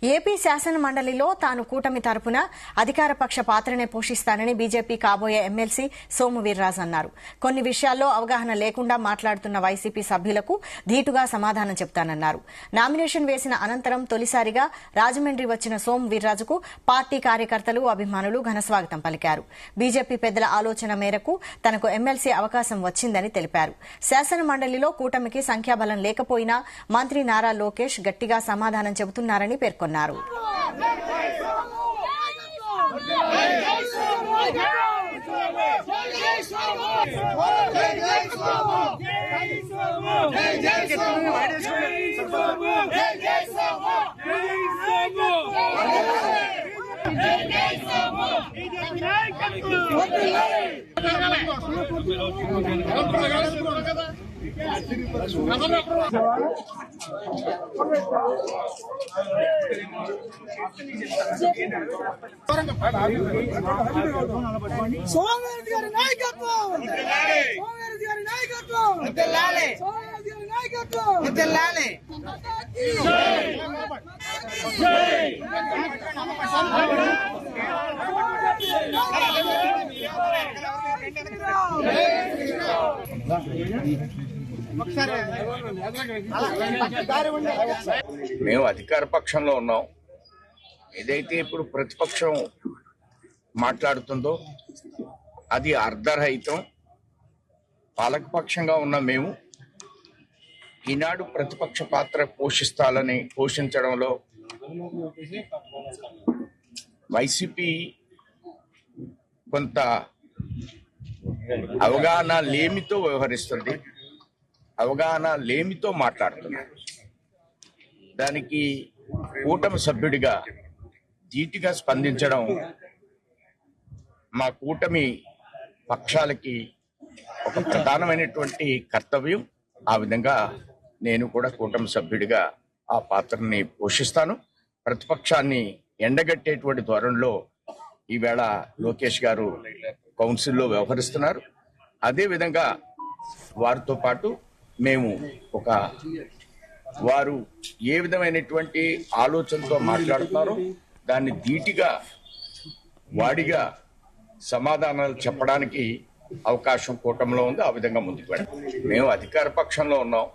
AP శాసన మండలిలో తాను కూటమి తరపున అధికార పక్ష పాత్రనే పోషిస్తానని బీజేపీ కాబోయే ఎమ్మెల్సీ సోము వీర్రాజు అన్నారు. కొన్ని విషయాల్లో అవగాహన లేకుండా మాట్లాడుతున్న వైసీపీ సభ్యులకు ధీటుగా సమాధానం చెప్తానన్నారు. నామినేషన్ వేసిన అనంతరం తొలిసారిగా రాజమండ్రి వచ్చిన సోము వీర్రాజుకు పార్టీ కార్యకర్తలు, అభిమానులు ఘనస్వాగతం పలికారు. బీజేపీ పెద్దల ఆలోచన మేరకు తనకు ఎమ్మెల్సీ అవకాశం వచ్చిందని తెలిపారు. శాసన మండలిలో కూటమికి సంఖ్యాబలం లేకపోయినా మంత్రి నారా లోకేష్ గట్టిగా సమాధానం చెబుతున్నారని పేర్కొన్నారు. సోమవారెడ్డి గారి నాయకత్వం, సోమవారెడ్డి గారి నాయకత్వం, సోమవారెడ్డి గారి నాయకత్వం. మేము అధికార పక్షంలో ఉన్నాం. ఏదైతే ఇప్పుడు ప్రతిపక్షం మాట్లాడుతుందో అది అర్ధరహితం. పాలకపక్షంగా ఉన్న మేము ఈనాడు ప్రతిపక్ష పాత్ర పోషించడంలో వైసీపీ కొంత అవగాహన లేమితో వ్యవహరిస్తుంది, అవగాహన లేమితో మాట్లాడుతున్నారు. దానికి కూటమి సభ్యుడిగా ధీటుగా స్పందించడం మా కూటమి పక్షాలకి ఒక ప్రధానమైనటువంటి కర్తవ్యం. ఆ విధంగా నేను కూడా కూటమి సభ్యుడిగా ఆ పాత్రని పోషిస్తాను. ప్రతిపక్షాన్ని ఎండగట్టేటువంటి ధోరణిలో ఈవేళ లోకేష్ గారు కౌన్సిల్లో వ్యవహరిస్తున్నారు. అదేవిధంగా వారితో పాటు మేము వారు ఏ విధమైనటువంటి ఆలోచనతో మాట్లాడుతున్నారో దాన్ని ధీటుగా వాడిగా సమాధానాలు చెప్పడానికి అవకాశం కూటమిలో ఉంది. ఆ విధంగా ముందుకు వెళ్ళాం. మేము అధికార పక్షంలో ఉన్నాం.